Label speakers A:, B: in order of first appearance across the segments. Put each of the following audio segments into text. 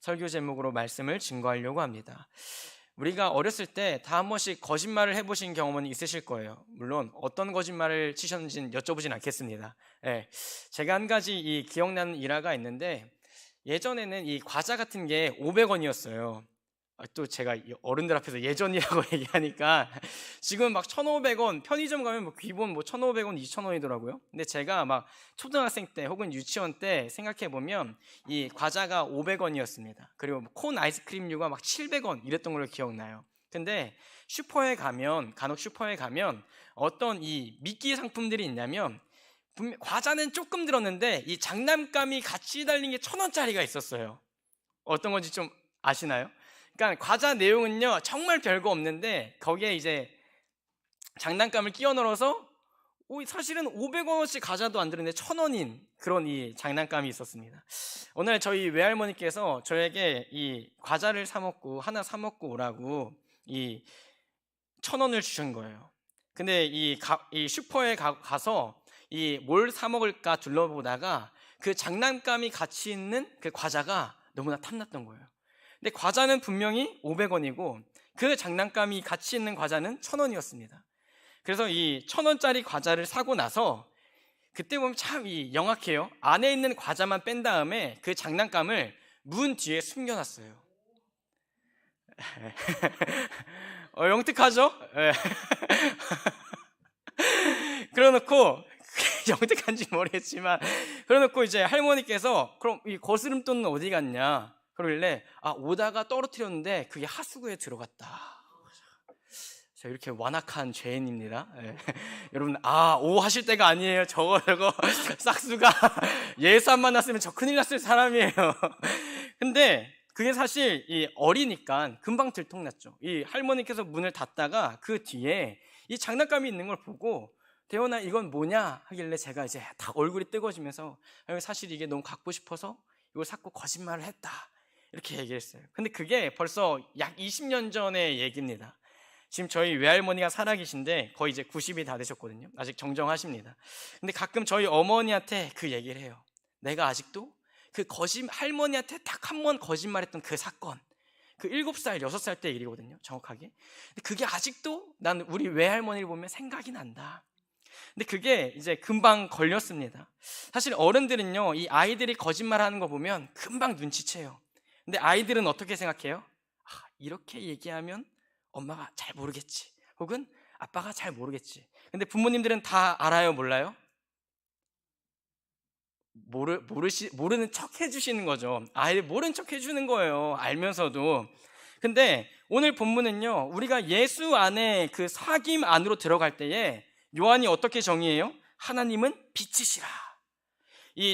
A: 설교 제목으로 말씀을 증거하려고 합니다. 우리가 어렸을 때 다 한 번씩 거짓말을 해보신 경험은 있으실 거예요. 물론 어떤 거짓말을 치셨는지는 여쭤보진 않겠습니다. 예, 제가 한 가지 기억나는 일화가 있는데, 예전에는 이 과자 같은 게 500원이었어요. 또 제가 어른들 앞에서 예전이라고 얘기하니까 지금 막 1,500원, 편의점 가면 뭐 기본 뭐 1,500원, 2,000원이더라고요. 근데 제가 막 초등학생 때 혹은 유치원 때 생각해 보면 이 과자가 500원이었습니다. 그리고 콘 아이스크림류가 막 700원 이랬던 걸로 기억나요. 근데 슈퍼에 가면, 간혹 슈퍼에 가면 어떤 이 미끼 상품들이 있냐면, 과자는 조금 들었는데 이 장난감이 같이 달린 게 1,000원짜리가 있었어요. 어떤 건지 좀 아시나요? 그러니까 과자 내용은요 정말 별거 없는데 거기에 이제 장난감을 끼워 넣어서 사실은 500원어치 과자도 안 들었는데 1,000원인 그런 이 장난감이 있었습니다. 오늘 저희 외할머니께서 저에게 이 과자를 하나 사 먹고 오라고 이 1,000원을 주신 거예요. 근데 이 슈퍼에 가서 이 뭘 사 먹을까 둘러보다가 그 장난감이 같이 있는 그 과자가 너무나 탐났던 거예요. 근데 과자는 분명히 500원이고 그 장난감이 같이 있는 과자는 1,000원이었습니다. 그래서 이 1,000원짜리 과자를 사고 나서, 그때 보면 참 영악해요. 안에 있는 과자만 뺀 다음에 그 장난감을 문 뒤에 숨겨놨어요. 영특하죠? 그래놓고 영특한지 모르겠지만, 그래놓고 이제 할머니께서 그럼 이 거스름돈은 어디 갔냐? 그러길래 오다가 떨어뜨렸는데 그게 하수구에 들어갔다. 저 이렇게 완악한 죄인입니다. 여러분 오 하실 때가 아니에요. 저거 싹수가 예수 안 만났으면 저 큰일 났을 사람이에요. 근데 그게 사실 어리니까 금방 들통났죠. 이 할머니께서 문을 닫다가 그 뒤에 이 장난감이 있는 걸 보고, 대원아 이건 뭐냐 하길래 제가 이제 다 얼굴이 뜨거워지면서 사실 이게 너무 갖고 싶어서 이걸 샀고 거짓말을 했다 이렇게 얘기했어요. 근데 그게 벌써 약 20년 전의 얘기입니다. 지금 저희 외할머니가 살아계신데 거의 이제 90이 다 되셨거든요. 아직 정정하십니다. 근데 가끔 저희 어머니한테 그 얘기를 해요. 내가 아직도 그 할머니한테 딱 한 번 거짓말했던 그 사건, 그 7살, 6살 때 일이거든요, 정확하게. 근데 그게 아직도 난 우리 외할머니를 보면 생각이 난다. 근데 그게 이제 금방 걸렸습니다. 사실 어른들은요, 이 아이들이 거짓말하는 거 보면 금방 눈치채요. 근데 아이들은 어떻게 생각해요? 이렇게 얘기하면 엄마가 잘 모르겠지, 혹은 아빠가 잘 모르겠지. 근데 부모님들은 다 알아요, 몰라요? 모르는 척 해주시는 거죠. 아이들 모른 척 해주는 거예요, 알면서도. 근데 오늘 본문은요, 우리가 예수 안에 그 사귐 안으로 들어갈 때에 요한이 어떻게 정의해요? 하나님은 빛이시라.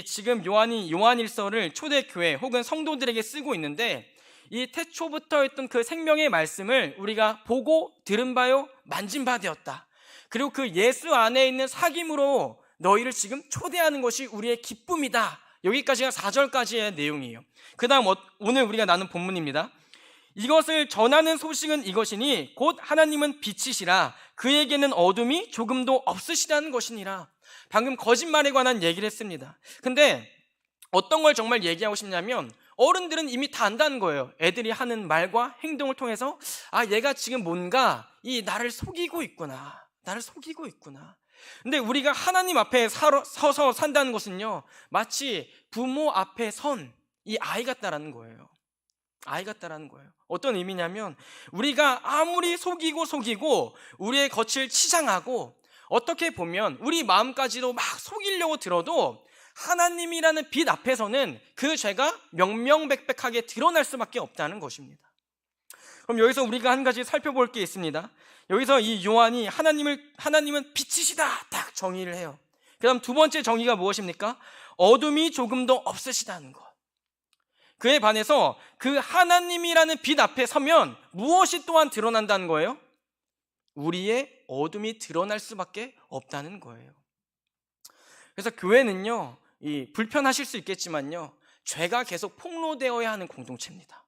A: 지금 요한이 요한일서를 초대교회 혹은 성도들에게 쓰고 있는데, 이 태초부터 했던 그 생명의 말씀을 우리가 보고 들은 바요 만진 바 되었다. 그리고 그 예수 안에 있는 사귐으로 너희를 지금 초대하는 것이 우리의 기쁨이다. 여기까지가 4절까지의 내용이에요. 그 다음 오늘 우리가 나눈 본문입니다. 이것을 전하는 소식은 이것이니 곧 하나님은 빛이시라 그에게는 어둠이 조금도 없으시다는 것이니라. 방금 거짓말에 관한 얘기를 했습니다. 근데 어떤 걸 정말 얘기하고 싶냐면, 어른들은 이미 다 안다는 거예요. 애들이 하는 말과 행동을 통해서 얘가 지금 뭔가 나를 속이고 있구나, 나를 속이고 있구나. 근데 우리가 하나님 앞에 서서 산다는 것은요, 마치 부모 앞에 선 이 아이 같다라는 거예요. 아이 같다라는 거예요. 어떤 의미냐면, 우리가 아무리 속이고 우리의 겉을 치장하고 어떻게 보면 우리 마음까지도 막 속이려고 들어도 하나님이라는 빛 앞에서는 그 죄가 명명백백하게 드러날 수밖에 없다는 것입니다. 그럼 여기서 우리가 한 가지 살펴볼 게 있습니다. 여기서 이 요한이 하나님은 빛이시다 딱 정의를 해요. 그 다음 두 번째 정의가 무엇입니까? 어둠이 조금도 없으시다는 것. 그에 반해서 그 하나님이라는 빛 앞에 서면 무엇이 또한 드러난다는 거예요? 우리의 어둠이 드러날 수밖에 없다는 거예요. 그래서 교회는요, 불편하실 수 있겠지만요, 죄가 계속 폭로되어야 하는 공동체입니다.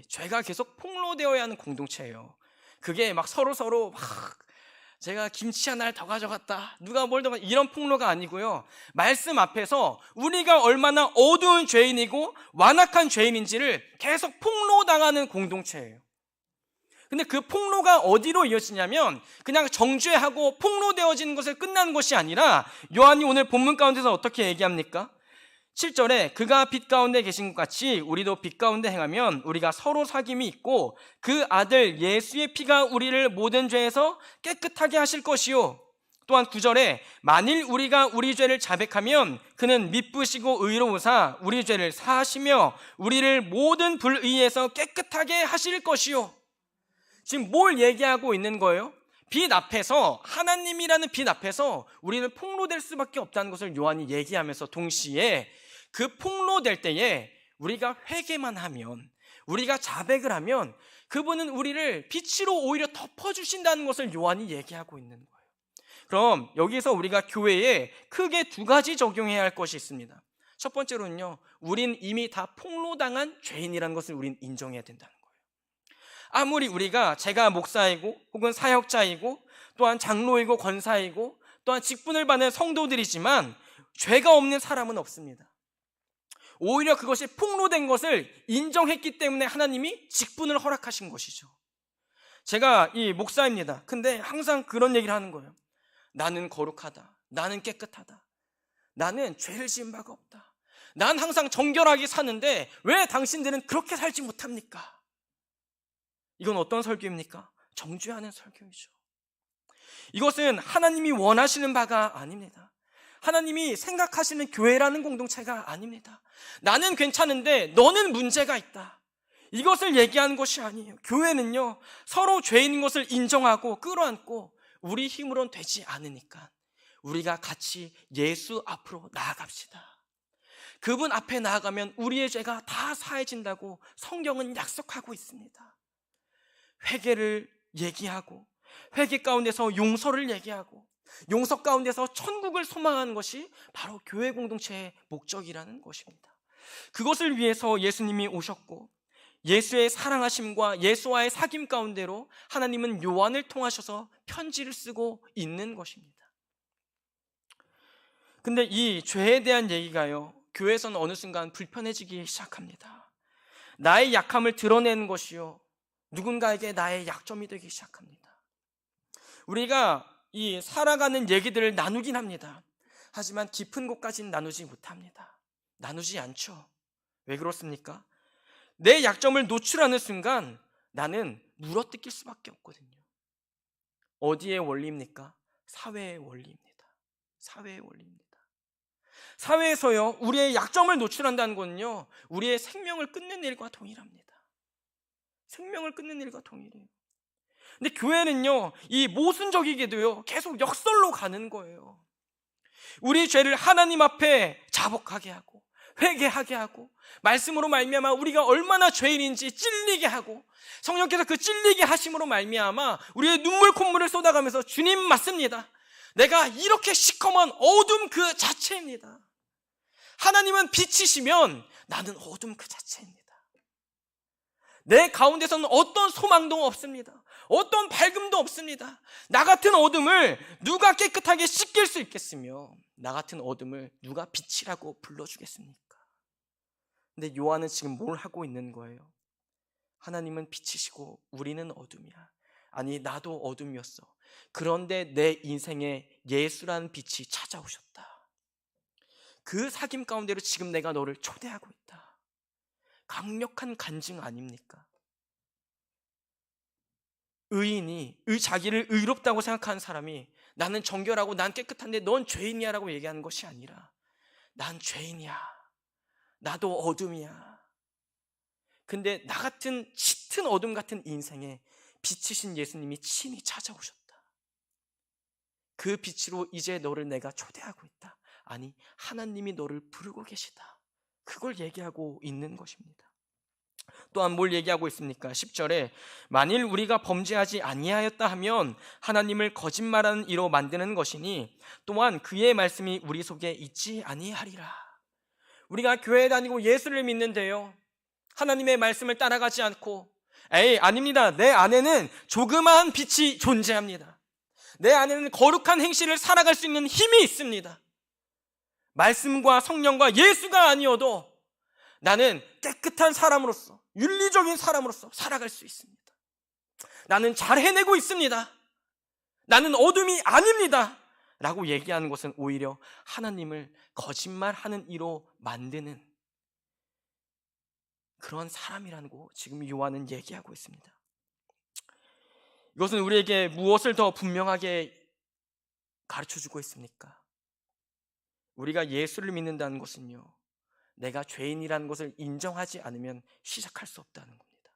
A: 죄가 계속 폭로되어야 하는 공동체예요. 그게 막 서로 막 제가 김치 하나를 더 가져갔다, 누가 뭘 더 이런 폭로가 아니고요. 말씀 앞에서 우리가 얼마나 어두운 죄인이고 완악한 죄인인지를 계속 폭로당하는 공동체예요. 근데 그 폭로가 어디로 이어지냐면 그냥 정죄하고 폭로되어지는 것에 끝나는 것이 아니라 요한이 오늘 본문 가운데서 어떻게 얘기합니까? 7절에 그가 빛 가운데 계신 것 같이 우리도 빛 가운데 행하면 우리가 서로 사귐이 있고 그 아들 예수의 피가 우리를 모든 죄에서 깨끗하게 하실 것이요. 또한 9절에 만일 우리가 우리 죄를 자백하면 그는 미쁘시고 의로우사 우리 죄를 사하시며 우리를 모든 불의에서 깨끗하게 하실 것이요. 지금 뭘 얘기하고 있는 거예요? 빛 앞에서, 하나님이라는 빛 앞에서 우리는 폭로될 수밖에 없다는 것을 요한이 얘기하면서 동시에 그 폭로될 때에 우리가 회개만 하면, 우리가 자백을 하면 그분은 우리를 빛으로 오히려 덮어주신다는 것을 요한이 얘기하고 있는 거예요. 그럼 여기서 우리가 교회에 크게 두 가지 적용해야 할 것이 있습니다. 첫 번째로는요, 우린 이미 다 폭로당한 죄인이라는 것을 우린 인정해야 된다는 거예요. 아무리 제가 목사이고 혹은 사역자이고 또한 장로이고 권사이고 또한 직분을 받는 성도들이지만 죄가 없는 사람은 없습니다. 오히려 그것이 폭로된 것을 인정했기 때문에 하나님이 직분을 허락하신 것이죠. 제가 이 목사입니다. 근데 항상 그런 얘기를 하는 거예요. 나는 거룩하다, 나는 깨끗하다, 나는 죄를 지은 바가 없다, 난 항상 정결하게 사는데 왜 당신들은 그렇게 살지 못합니까? 이건 어떤 설교입니까? 정죄하는 설교이죠. 이것은 하나님이 원하시는 바가 아닙니다. 하나님이 생각하시는 교회라는 공동체가 아닙니다. 나는 괜찮은데 너는 문제가 있다, 이것을 얘기하는 것이 아니에요. 교회는요, 서로 죄인인 것을 인정하고 끌어안고 우리 힘으로는 되지 않으니까 우리가 같이 예수 앞으로 나아갑시다. 그분 앞에 나아가면 우리의 죄가 다 사해진다고 성경은 약속하고 있습니다. 회개를 얘기하고 회개 가운데서 용서를 얘기하고 용서 가운데서 천국을 소망하는 것이 바로 교회 공동체의 목적이라는 것입니다. 그것을 위해서 예수님이 오셨고 예수의 사랑하심과 예수와의 사귐 가운데로 하나님은 요한을 통하셔서 편지를 쓰고 있는 것입니다. 근데 이 죄에 대한 얘기가요, 교회에서는 어느 순간 불편해지기 시작합니다. 나의 약함을 드러내는 것이요, 누군가에게 나의 약점이 되기 시작합니다. 우리가 이 살아가는 얘기들을 나누긴 합니다. 하지만 깊은 곳까지는 나누지 못합니다. 나누지 않죠. 왜 그렇습니까? 내 약점을 노출하는 순간 나는 물어뜯길 수밖에 없거든요. 어디의 원리입니까? 사회의 원리입니다. 사회의 원리입니다. 사회에서요, 우리의 약점을 노출한다는 것은요, 우리의 생명을 끊는 일과 동일합니다. 생명을 끊는 일과 동일해요. 근데 교회는요, 이 모순적이게도요, 계속 역설로 가는 거예요. 우리 죄를 하나님 앞에 자복하게 하고 회개하게 하고 말씀으로 말미암아 우리가 얼마나 죄인인지 찔리게 하고 성령께서 그 찔리게 하심으로 말미암아 우리의 눈물 콧물을 쏟아가면서 주님 맞습니다, 내가 이렇게 시커먼 어둠 그 자체입니다, 하나님은 빛이시면 나는 어둠 그 자체입니다, 내 가운데서는 어떤 소망도 없습니다, 어떤 밝음도 없습니다, 나 같은 어둠을 누가 깨끗하게 씻길 수 있겠으며 나 같은 어둠을 누가 빛이라고 불러주겠습니까? 근데 요한은 지금 뭘 하고 있는 거예요? 하나님은 빛이시고 우리는 어둠이야. 아니, 나도 어둠이었어. 그런데 내 인생에 예수라는 빛이 찾아오셨다. 그 사귐 가운데로 지금 내가 너를 초대하고 있다. 강력한 간증 아닙니까? 의인이 자기를 의롭다고 생각하는 사람이 나는 정결하고 난 깨끗한데 넌 죄인이야 라고 얘기하는 것이 아니라 난 죄인이야, 나도 어둠이야. 근데 나 같은 짙은 어둠 같은 인생에 빛이신 예수님이 친히 찾아오셨다. 그 빛으로 이제 너를 내가 초대하고 있다. 아니, 하나님이 너를 부르고 계시다. 그걸 얘기하고 있는 것입니다. 또한 뭘 얘기하고 있습니까? 10절에 만일 우리가 범죄하지 아니하였다 하면 하나님을 거짓말하는 이로 만드는 것이니 또한 그의 말씀이 우리 속에 있지 아니하리라. 우리가 교회 다니고 예수를 믿는데요, 하나님의 말씀을 따라가지 않고 아닙니다, 내 안에는 조그마한 빛이 존재합니다, 내 안에는 거룩한 행실을 살아갈 수 있는 힘이 있습니다. 말씀과 성령과 예수가 아니어도 나는 깨끗한 사람으로서, 윤리적인 사람으로서 살아갈 수 있습니다. 나는 잘 해내고 있습니다. 나는 어둠이 아닙니다. 라고 얘기하는 것은 오히려 하나님을 거짓말하는 이로 만드는 그런 사람이라고 지금 요한은 얘기하고 있습니다. 이것은 우리에게 무엇을 더 분명하게 가르쳐주고 있습니까? 우리가 예수를 믿는다는 것은요, 내가 죄인이라는 것을 인정하지 않으면 시작할 수 없다는 겁니다.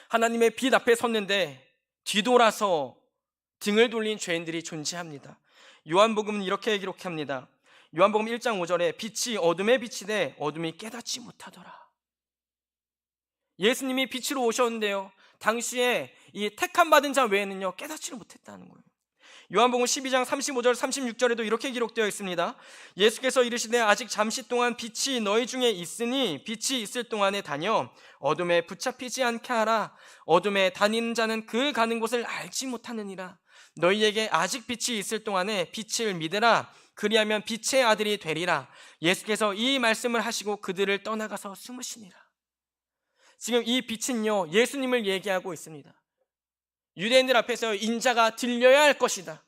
A: 하나님의 빛 앞에 섰는데 뒤돌아서 등을 돌린 죄인들이 존재합니다. 요한복음은 이렇게 기록합니다. 요한복음 1장 5절에 빛이 어둠에 비치되 어둠이 깨닫지 못하더라. 예수님이 빛으로 오셨는데요, 당시에 이 택함 받은 자 외에는요 깨닫지를 못했다는 거예요. 요한복음 12장 35절 36절에도 이렇게 기록되어 있습니다. 예수께서 이르시되 아직 잠시 동안 빛이 너희 중에 있으니 빛이 있을 동안에 다녀 어둠에 붙잡히지 않게 하라. 어둠에 다니는 자는 그 가는 곳을 알지 못하느니라. 너희에게 아직 빛이 있을 동안에 빛을 믿으라. 그리하면 빛의 아들이 되리라. 예수께서 이 말씀을 하시고 그들을 떠나가서 숨으시니라. 지금 이 빛은요 예수님을 얘기하고 있습니다. 유대인들 앞에서 인자가 들려야 할 것이다.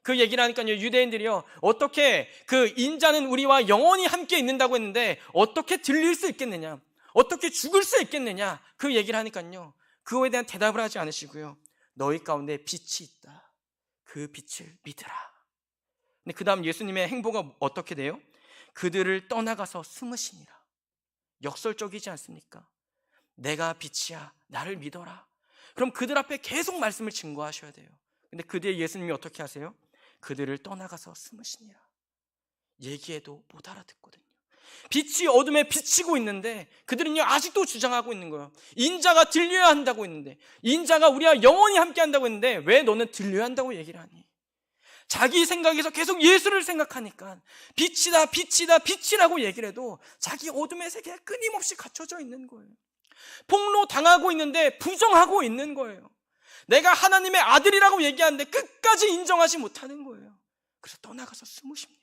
A: 그 얘기를 하니까요 유대인들이요 어떻게 그 인자는 우리와 영원히 함께 있는다고 했는데 어떻게 들릴 수 있겠느냐, 어떻게 죽을 수 있겠느냐, 그 얘기를 하니까요 그거에 대한 대답을 하지 않으시고요 너희 가운데 빛이 있다. 그 빛을 믿으라. 근데 그 다음 예수님의 행보가 어떻게 돼요? 그들을 떠나가서 숨으시니라. 역설적이지 않습니까? 내가 빛이야, 나를 믿어라. 그럼 그들 앞에 계속 말씀을 증거하셔야 돼요. 근데 그 뒤에 예수님이 어떻게 하세요? 그들을 떠나가서 숨으시니라. 얘기해도 못 알아듣거든요. 빛이 어둠에 비치고 있는데 그들은요 아직도 주장하고 있는 거예요. 인자가 들려야 한다고 했는데, 인자가 우리와 영원히 함께 한다고 했는데 왜 너는 들려야 한다고 얘기를 하니? 자기 생각에서 계속 예수를 생각하니까 빛이다 빛이다 빛이라고 얘기를 해도 자기 어둠의 세계에 끊임없이 갇혀져 있는 거예요. 폭로 당하고 있는데 부정하고 있는 거예요. 내가 하나님의 아들이라고 얘기하는데 끝까지 인정하지 못하는 거예요. 그래서 떠나가서 숨으십니다.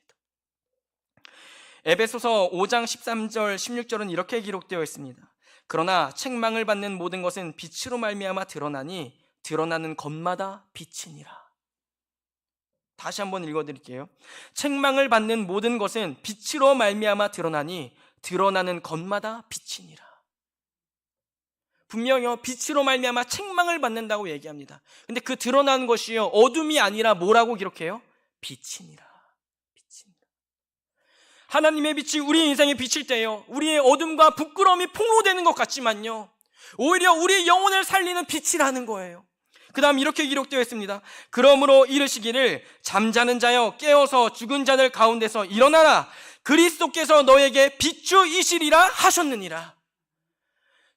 A: 에베소서 5장 13절 16절은 이렇게 기록되어 있습니다. 그러나 책망을 받는 모든 것은 빛으로 말미암아 드러나니 드러나는 것마다 빛이니라. 다시 한번 읽어드릴게요. 책망을 받는 모든 것은 빛으로 말미암아 드러나니 드러나는 것마다 빛이니라. 분명히요 빛으로 말미암아 책망을 받는다고 얘기합니다. 근데 그 드러나는 것이요 어둠이 아니라 뭐라고 기록해요? 빛이니라. 빛이니라. 하나님의 빛이 우리 인생에 비칠 때요 우리의 어둠과 부끄러움이 폭로되는 것 같지만요 오히려 우리의 영혼을 살리는 빛이라는 거예요. 그 다음 이렇게 기록되어 있습니다. 그러므로 이르시기를 잠자는 자여 깨어서 죽은 자들 가운데서 일어나라. 그리스도께서 너에게 빛주이시리라 하셨느니라.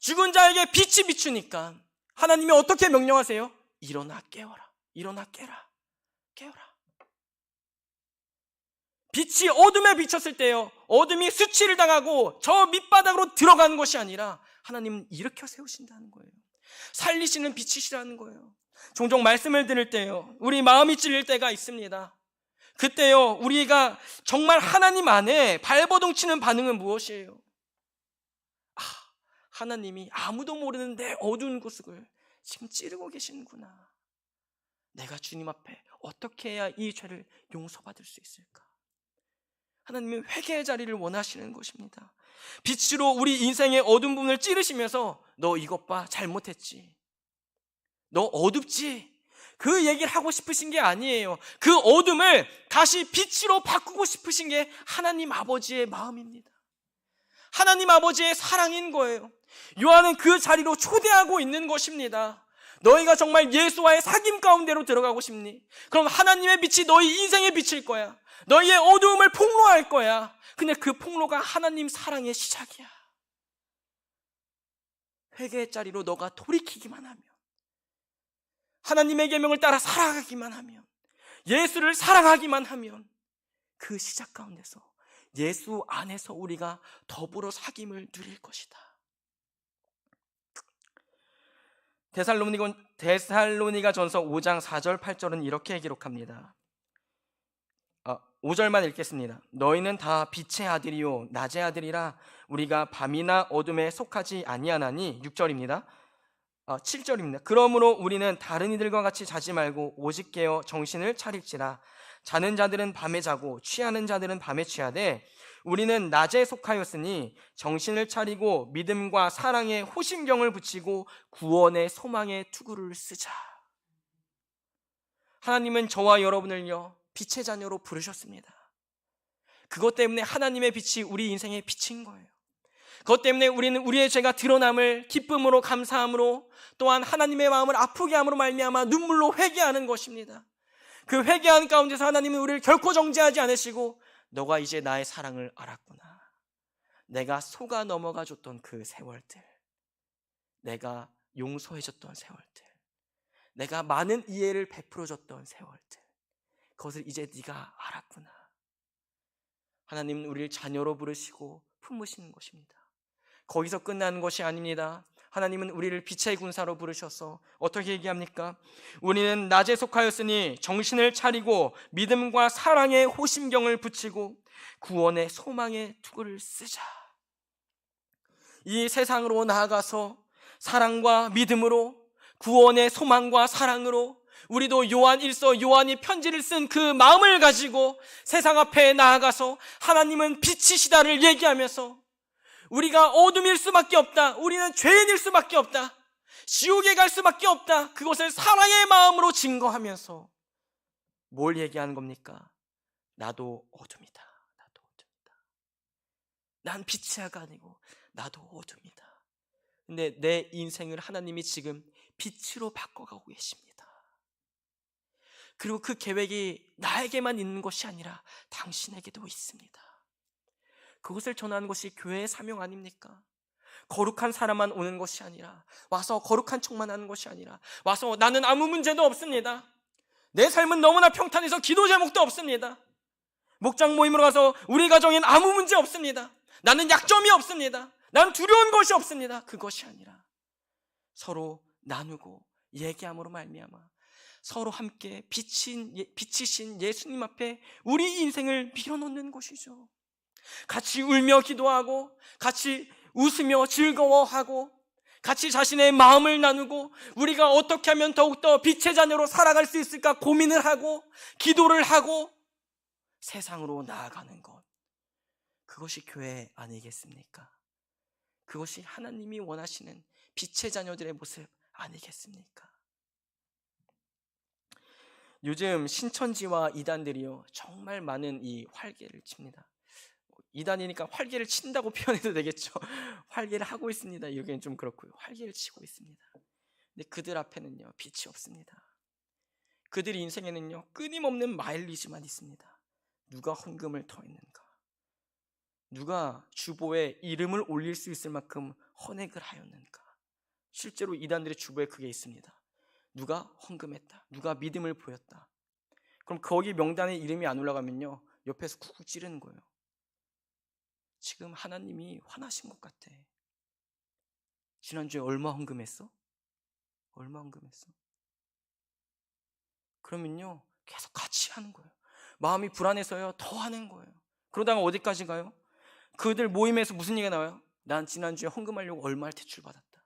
A: 죽은 자에게 빛이 비추니까 하나님이 어떻게 명령하세요? 일어나 깨어라. 일어나 깨라. 깨어라. 빛이 어둠에 비쳤을 때요 어둠이 수치를 당하고 저 밑바닥으로 들어가는 것이 아니라 하나님은 일으켜 세우신다는 거예요. 살리시는 빛이시라는 거예요. 종종 말씀을 들을 때요 우리 마음이 찔릴 때가 있습니다. 그때요 우리가 정말 하나님 안에 발버둥 치는 반응은 무엇이에요? 하나님이 아무도 모르는 내 어두운 곳을 지금 찌르고 계시는구나. 내가 주님 앞에 어떻게 해야 이 죄를 용서받을 수 있을까? 하나님은 회개의 자리를 원하시는 것입니다. 빛으로 우리 인생의 어두운 부분을 찌르시면서 너 이것 봐 잘못했지, 너 어둡지, 그 얘기를 하고 싶으신 게 아니에요. 그 어둠을 다시 빛으로 바꾸고 싶으신 게 하나님 아버지의 마음입니다. 하나님 아버지의 사랑인 거예요. 요한은 그 자리로 초대하고 있는 것입니다. 너희가 정말 예수와의 사귐 가운데로 들어가고 싶니? 그럼 하나님의 빛이 너희 인생에 비칠 거야. 너희의 어두움을 폭로할 거야. 근데 그 폭로가 하나님 사랑의 시작이야. 회개의 자리로 너가 돌이키기만 하면, 하나님의 계명을 따라 살아가기만 하면, 예수를 사랑하기만 하면 그 시작 가운데서 예수 안에서 우리가 더불어 사귐을 누릴 것이다. 데살로니가전서 5장 4절 8절은 이렇게 기록합니다. 5절만 읽겠습니다. 너희는 다 빛의 아들이요 낮의 아들이라 우리가 밤이나 어둠에 속하지 아니하나니. 6절입니다. 7절입니다. 그러므로 우리는 다른 이들과 같이 자지 말고 오직 깨어 정신을 차릴지라. 자는 자들은 밤에 자고 취하는 자들은 밤에 취하되 우리는 낮에 속하였으니 정신을 차리고 믿음과 사랑에 호심경을 붙이고 구원의 소망의 투구를 쓰자. 하나님은 저와 여러분을요 빛의 자녀로 부르셨습니다. 그것 때문에 하나님의 빛이 우리 인생의 빛인 거예요. 그것 때문에 우리는 우리의 죄가 드러남을 기쁨으로 감사함으로 또한 하나님의 마음을 아프게 함으로 말미암아 눈물로 회개하는 것입니다. 그 회개하는 가운데서 하나님은 우리를 결코 정죄하지 않으시고 너가 이제 나의 사랑을 알았구나. 내가 속아 넘어가 줬던 그 세월들, 내가 용서해줬던 세월들, 내가 많은 이해를 베풀어줬던 세월들, 그것을 이제 네가 알았구나. 하나님은 우리를 자녀로 부르시고 품으시는 것입니다. 거기서 끝나는 것이 아닙니다. 하나님은 우리를 빛의 군사로 부르셔서 어떻게 얘기합니까? 우리는 낮에 속하였으니 정신을 차리고 믿음과 사랑의 호심경을 붙이고 구원의 소망의 투구를 쓰자. 이 세상으로 나아가서 사랑과 믿음으로 구원의 소망과 사랑으로 우리도 요한이 편지를 쓴 그 마음을 가지고 세상 앞에 나아가서 하나님은 빛이시다를 얘기하면서 우리가 어둠일 수밖에 없다, 우리는 죄인일 수밖에 없다, 지옥에 갈 수밖에 없다, 그것을 사랑의 마음으로 증거하면서 뭘 얘기하는 겁니까? 나도 어둠이다. 나도 어둠이다. 난 빛이 아니고 나도 어둠이다. 근데 내 인생을 하나님이 지금 빛으로 바꿔가고 계십니다. 그리고 그 계획이 나에게만 있는 것이 아니라 당신에게도 있습니다. 그것을 전하는 것이 교회의 사명 아닙니까? 거룩한 사람만 오는 것이 아니라, 와서 거룩한 척만 하는 것이 아니라, 와서 나는 아무 문제도 없습니다, 내 삶은 너무나 평탄해서 기도 제목도 없습니다, 목장 모임으로 가서 우리 가정엔 아무 문제 없습니다, 나는 약점이 없습니다, 난 두려운 것이 없습니다, 그것이 아니라 서로 나누고 얘기함으로 말미암아 서로 함께 빛이신 예수님 앞에 우리 인생을 밀어놓는 것이죠. 같이 울며 기도하고 같이 웃으며 즐거워하고 같이 자신의 마음을 나누고 우리가 어떻게 하면 더욱더 빛의 자녀로 살아갈 수 있을까 고민을 하고 기도를 하고 세상으로 나아가는 것, 그것이 교회 아니겠습니까? 그것이 하나님이 원하시는 빛의 자녀들의 모습 아니겠습니까? 요즘 신천지와 이단들이요 정말 많은 이 활개를 칩니다. 이단이니까 활개를 친다고 표현해도 되겠죠. 활개를 하고 있습니다. 여기는 좀 그렇고요. 활개를 치고 있습니다. 근데 그들 앞에는요 빛이 없습니다. 그들 인생에는요 끊임없는 마일리지만 있습니다. 누가 헌금을 더 했는가, 누가 주보에 이름을 올릴 수 있을 만큼 헌액을 하였는가. 실제로 이단들의 주보에 그게 있습니다. 누가 헌금했다, 누가 믿음을 보였다. 그럼 거기 명단에 이름이 안 올라가면요 옆에서 쿡쿡 찌르는 거예요. 지금 하나님이 화나신 것 같아. 지난주에 얼마 헌금했어? 얼마 헌금했어? 그러면요 계속 같이 하는 거예요. 마음이 불안해서요 더 하는 거예요. 그러다가 어디까지 가요? 그들 모임에서 무슨 얘기가 나와요? 난 지난주에 헌금하려고 얼마를 대출받았다,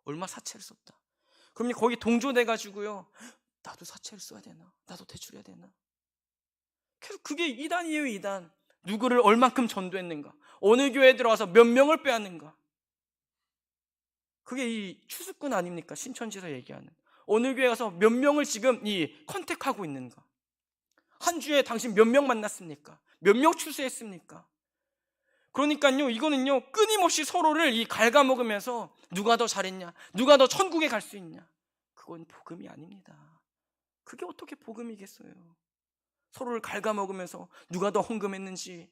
A: 얼마 사채를 썼다. 그럼 거기 동조돼가지고요 나도 사채를 써야 되나, 나도 대출해야 되나. 계속 그게 이단이에요. 이단. 누구를 얼만큼 전도했는가, 어느 교회에 들어와서 몇 명을 빼앗는가. 그게 이 추수꾼 아닙니까? 신천지에서 얘기하는 어느 교회 가서 몇 명을 지금 이 컨택하고 있는가. 한 주에 당신 몇 명 만났습니까? 몇 명 추수했습니까? 그러니까요 이거는요 끊임없이 서로를 이 갉아먹으면서 누가 더 잘했냐, 누가 더 천국에 갈 수 있냐. 그건 복음이 아닙니다. 그게 어떻게 복음이겠어요? 서로를 갉아먹으면서 누가 더 헌금했는지,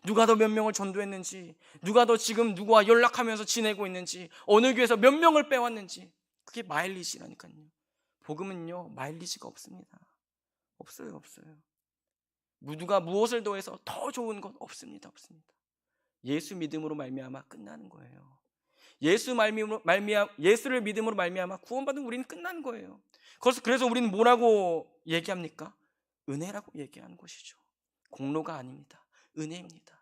A: 누가 더 몇 명을 전도했는지, 누가 더 지금 누구와 연락하면서 지내고 있는지, 어느 교회에서 몇 명을 빼왔는지. 그게 마일리지라니까요. 복음은요 마일리지가 없습니다. 없어요. 누가 무엇을 더해서 더 좋은 건 없습니다. 예수 믿음으로 말미암아 끝나는 거예요. 예수를 믿음으로 말미암아 구원받은 우리는 끝난 거예요. 그래서 우리는 뭐라고 얘기합니까? 은혜라고 얘기하는 것이죠. 공로가 아닙니다. 은혜입니다.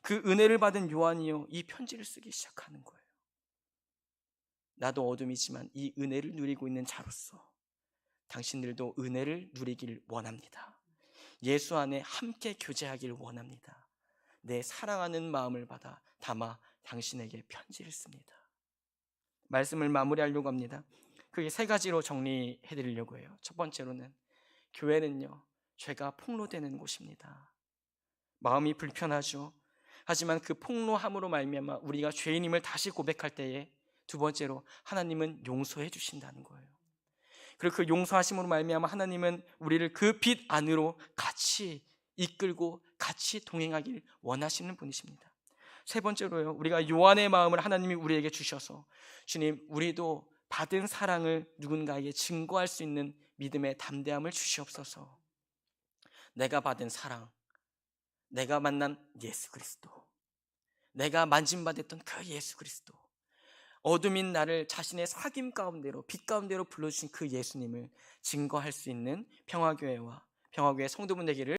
A: 그 은혜를 받은 요한이요, 이 편지를 쓰기 시작하는 거예요. 나도 어둠이지만 이 은혜를 누리고 있는 자로서 당신들도 은혜를 누리길 원합니다. 예수 안에 함께 교제하길 원합니다. 내 사랑하는 마음을 받아 담아 당신에게 편지를 씁니다. 말씀을 마무리하려고 합니다. 그게 세 가지로 정리해 드리려고 해요. 첫 번째로는 교회는요, 죄가 폭로되는 곳입니다. 마음이 불편하죠. 하지만 그 폭로함으로 말미암아 우리가 죄인임을 다시 고백할 때에 두 번째로 하나님은 용서해 주신다는 거예요. 그리고 그 용서하심으로 말미암아 하나님은 우리를 그 빛 안으로 같이 이끌고 같이 동행하길 원하시는 분이십니다. 세 번째로요, 우리가 요한의 마음을 하나님이 우리에게 주셔서 주님, 우리도 받은 사랑을 누군가에게 증거할 수 있는 믿음의 담대함을 주시옵소서. 내가 받은 사랑, 내가 만난 예수 그리스도, 내가 만짐받았던 그 예수 그리스도, 어둠인 나를 자신의 사귐 가운데로, 빛 가운데로 불러주신 그 예수님을 증거할 수 있는 평화교회와 평화교회 성도분 되기를